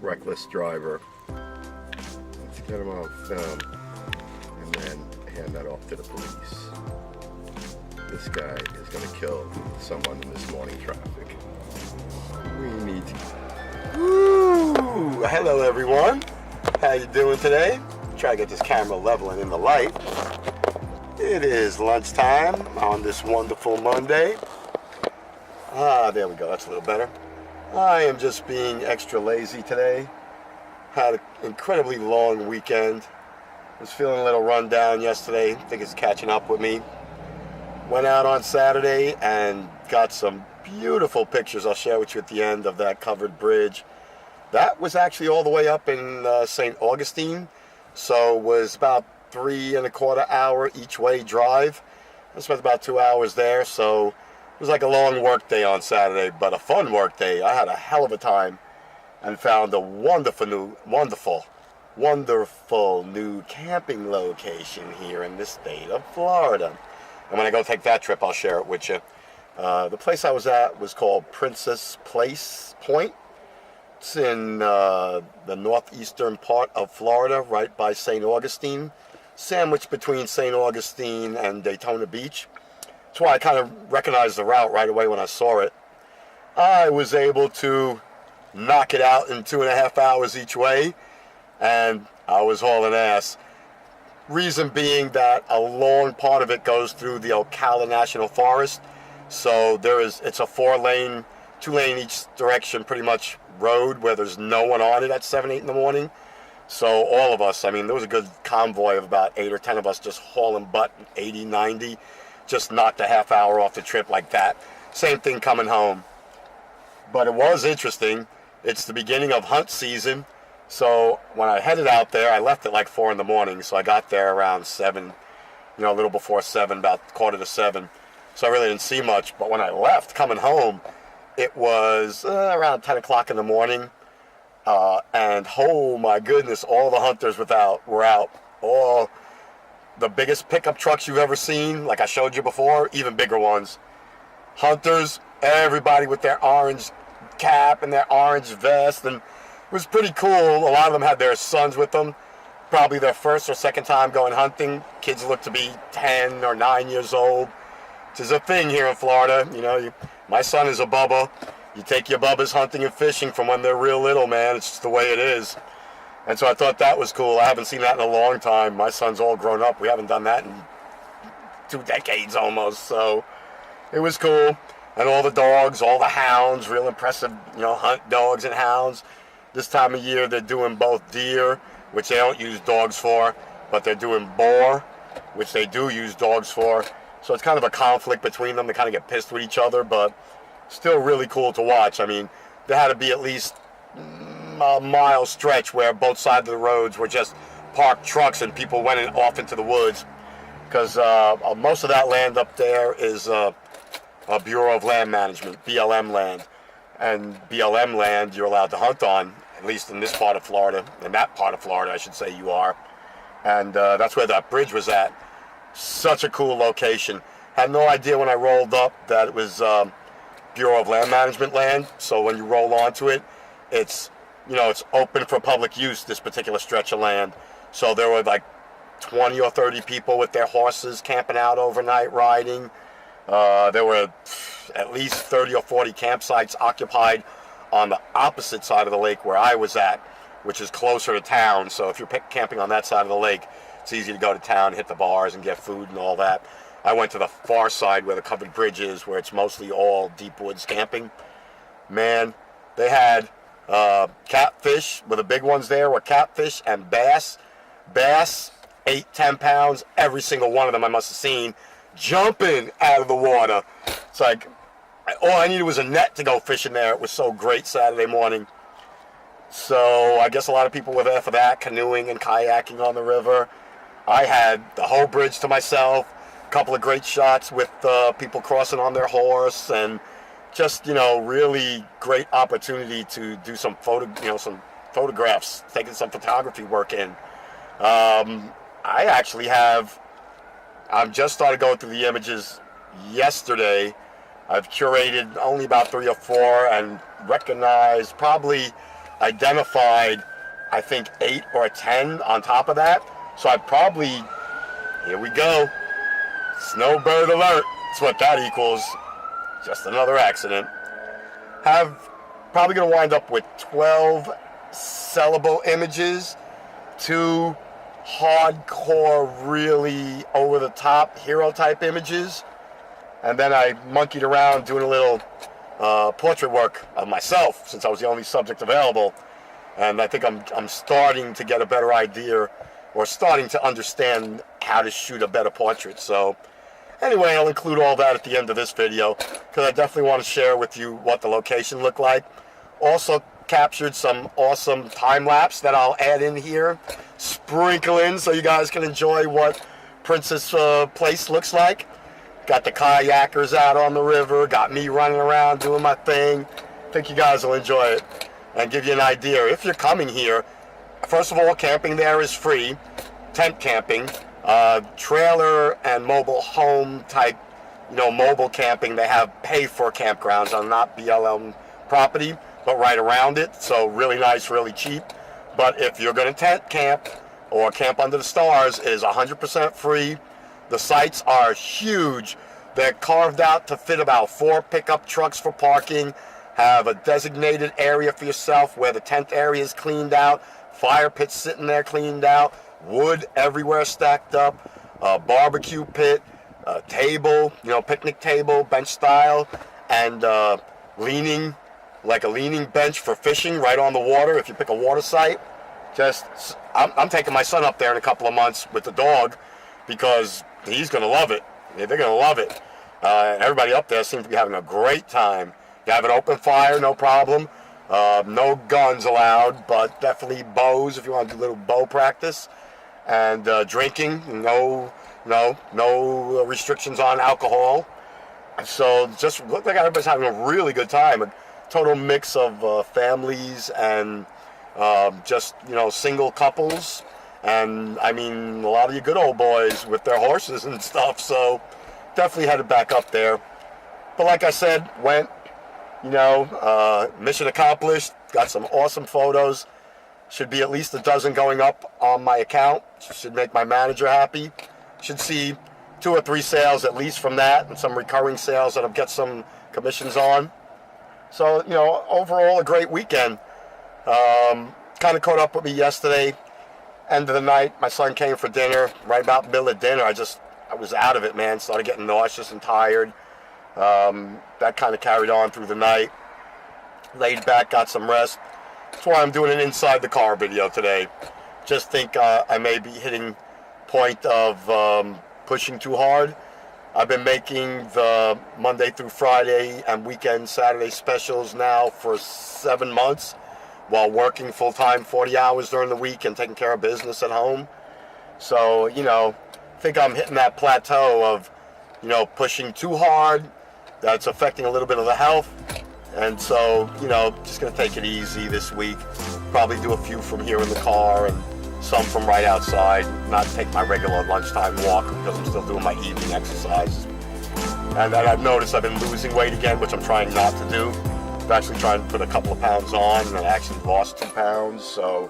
reckless driver. Let's get him on film and then hand that off to the police. This guy is going to kill someone in this morning traffic. We need to... Woo! Hello everyone. How you doing today? Try to get this camera level and in the light. It is lunchtime on this wonderful Monday. There we go. That's a little better. I am just being extra lazy today. Had an incredibly long weekend. Was feeling a little run down yesterday. I think it's catching up with me. Went out on Saturday and got some beautiful pictures I'll share with you at the end of that covered bridge. That was actually all the way up in St. Augustine. So it was about 3¼ hour each way drive. I spent about 2 hours there. So it was like a long work day on Saturday, but a fun work day. I had a hell of a time and found a wonderful new camping location here in the state of Florida. And when I go take that trip, I'll share it with you. The place I was at was called Princess Place Point. It's in the northeastern part of Florida, right by St. Augustine, sandwiched between St. Augustine and Daytona Beach. That's why I kind of recognized the route right away when I saw it. I was able to knock it out in 2½ hours each way, and I was hauling ass. Reason being that a long part of it goes through the Ocala National Forest, so it's a 4-lane, 2-lane each direction pretty much road where there's no one on it at 7, 8 in the morning. So all of us, I mean, there was a good convoy of about 8 or 10 of us just hauling butt, 80, 90. Just knocked a ½ hour off the trip like that. Same thing coming home. But it was interesting. It's the beginning of hunt season. So when I headed out there, I left at like 4 in the morning. So I got there around 7, a little before 7, about 6:45. So I really didn't see much. But when I left, coming home, it was around 10 o'clock in the morning. And oh my goodness, all the hunters were out. All the biggest pickup trucks you've ever seen, like I showed you before, even bigger ones. Hunters, everybody with their orange cap and their orange vest, and it was pretty cool. A lot of them had their sons with them, probably their first or second time going hunting. Kids look to be 10 or 9 years old, which is a thing here in Florida. My son is a Bubba. You take your Bubbas hunting and fishing from when they're real little, man. It's just the way it is. And so I thought that was cool. I haven't seen that in a long time. My son's all grown up. We haven't done that in 2 decades almost. So it was cool. And all the dogs, all the hounds, real impressive, hunt dogs and hounds. This time of year, they're doing both deer, which they don't use dogs for, but they're doing boar, which they do use dogs for. So it's kind of a conflict between them. They kind of get pissed with each other, but still really cool to watch. I mean, there had to be at least a mile stretch where both sides of the roads were just parked trucks and people went off into the woods, because most of that land up there is a Bureau of Land Management, BLM land, and BLM land you're allowed to hunt on, at least in this part of Florida, in that part of Florida I should say you are, and that's where that bridge was at. Such a cool location. Had no idea when I rolled up that it was Bureau of Land Management land, so when you roll onto it, it's open for public use, this particular stretch of land. So there were like 20 or 30 people with their horses camping out overnight riding. There were at least 30 or 40 campsites occupied on the opposite side of the lake where I was at, which is closer to town. So if you're camping on that side of the lake, it's easy to go to town, hit the bars, and get food and all that. I went to the far side where the covered bridge is, where it's mostly all deep woods camping. Man, they had catfish, where the big ones there were catfish and bass. Bass, 8-10 pounds, every single one of them I must have seen, jumping out of the water. It's like, all I needed was a net to go fishing there. It was so great Saturday morning. So I guess a lot of people were there for that, canoeing and kayaking on the river. I had the whole bridge to myself, a couple of great shots with people crossing on their horse, and just, really great opportunity to do some photographs, taking some photography work in. I've just started going through the images yesterday. I've curated only about 3 or 4 and recognized probably identified, I think, 8 or 10 on top of that. So I probably, here we go, snowbird alert. That's what that equals. Just another accident. Probably going to wind up with 12 sellable images, 2 hardcore, really over-the-top hero-type images, and then I monkeyed around doing a little portrait work of myself, since I was the only subject available, and I think I'm starting to get a better idea, or starting to understand how to shoot a better portrait. So anyway, I'll include all that at the end of this video, because I definitely want to share with you what the location looked like. Also captured some awesome time-lapse that I'll add in here, sprinkle in so you guys can enjoy what Princess Place looks like. Got the kayakers out on the river, got me running around doing my thing. I think you guys will enjoy it and give you an idea. If you're coming here, first of all, camping there is free, tent camping. Trailer and mobile home type, mobile camping, they have pay for campgrounds on not BLM property, but right around it. So really nice, really cheap. But if you're going to tent camp or camp under the stars, it is 100% free. The sites are huge. They're carved out to fit about 4 pickup trucks for parking. Have a designated area for yourself where the tent area is cleaned out. Fire pits sitting there cleaned out. Wood everywhere stacked up. Barbecue pit. Table, picnic table, bench style. And leaning, like a leaning bench for fishing right on the water if you pick a water site. I'm taking my son up there in a couple of months with the dog because he's going to love it. They're going to love it. Everybody up there seems to be having a great time. You have an open fire, no problem. No guns allowed, but definitely bows if you want to do a little bow practice. And drinking, no restrictions on alcohol. So just look like everybody's having a really good time. A total mix of families and just single couples, and I mean a lot of you good old boys with their horses and stuff. So definitely headed back up there. But like I said, went, mission accomplished. Got some awesome photos. Should be at least a dozen going up on my account. Should make my manager happy. Should see 2 or 3 sales at least from that, and some recurring sales that I'll get some commissions on. So, overall a great weekend. Kind of caught up with me yesterday. End of the night, my son came for dinner. Right about the middle of dinner, I was out of it, man. Started getting nauseous and tired. That kind of carried on through the night. Laid back, got some rest. That's why I'm doing an inside the car video today. Just think I may be hitting point of pushing too hard. I've been making the Monday through Friday and weekend Saturday specials now for 7 months while working full-time 40 hours during the week and taking care of business at home. So, I think I'm hitting that plateau of, pushing too hard. That's affecting a little bit of the health. And so, just going to take it easy this week. Probably do a few from here in the car and some from right outside. Not take my regular lunchtime walk because I'm still doing my evening exercises. And then I've noticed I've been losing weight again, which I'm trying not to do. I'm actually trying to put a couple of pounds on, and I actually lost 2 pounds. So,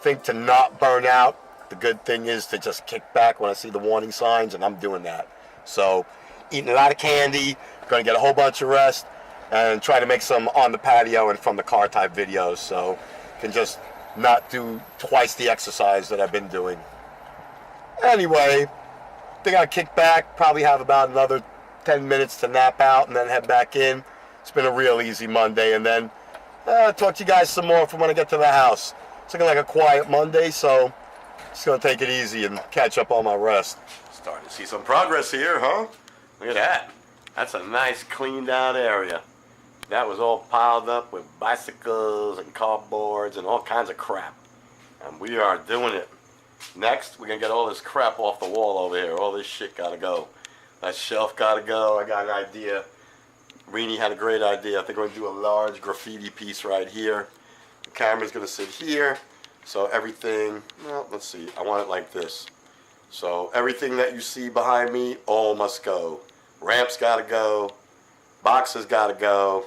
think to not burn out. The good thing is to just kick back when I see the warning signs, and I'm doing that. So, eating a lot of candy, going to get a whole bunch of rest, and try to make some on the patio and from the car type videos, so can just not do twice the exercise that I've been doing. Anyway, I think I'll kick back, probably have about another 10 minutes to nap out and then head back in. It's been a real easy Monday, and then talk to you guys some more from when I get to the house. It's looking like a quiet Monday, so just going to take it easy and catch up on my rest. Starting to see some progress here, huh? Look at that. That's a nice cleaned out area. That was all piled up with bicycles and cardboards and all kinds of crap. And we are doing it. Next, we're going to get all this crap off the wall over here. All this shit got to go. That shelf got to go. I got an idea. Reenie had a great idea. I think we're going to do a large graffiti piece right here. The camera's going to sit here. So everything, well, let's see. I want it like this. So everything that you see behind me, all must go. Ramps got to go. Boxes got to go.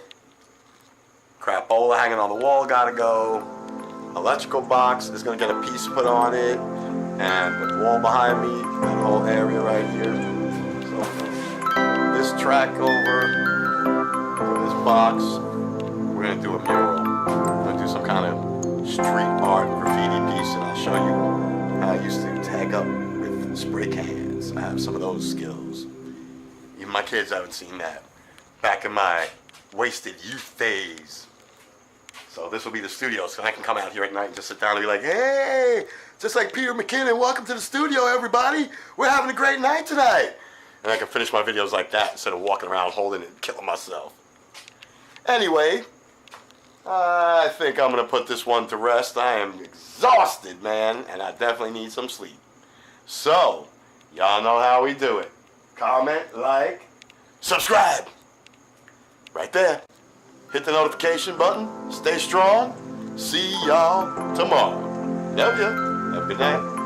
Crapola hanging on the wall gotta go. Electrical box is gonna get a piece put on it. And the wall behind me, that whole area right here. So this track over to this box, we're gonna do a mural. We're gonna do some kind of street art graffiti piece, and I'll show you how I used to tag up with spray cans. I have some of those skills. Even my kids haven't seen that. Back in my wasted youth days. So this will be the studio, so I can come out here at night and just sit down and be like, hey, just like Peter McKinnon, welcome to the studio, everybody. We're having a great night tonight. And I can finish my videos like that instead of walking around holding it and killing myself. Anyway, I think I'm going to put this one to rest. I am exhausted, man, and I definitely need some sleep. So, y'all know how we do it. Comment, like, subscribe. Right there. Hit the notification button. Stay strong. See y'all tomorrow. Love ya. Have a good night.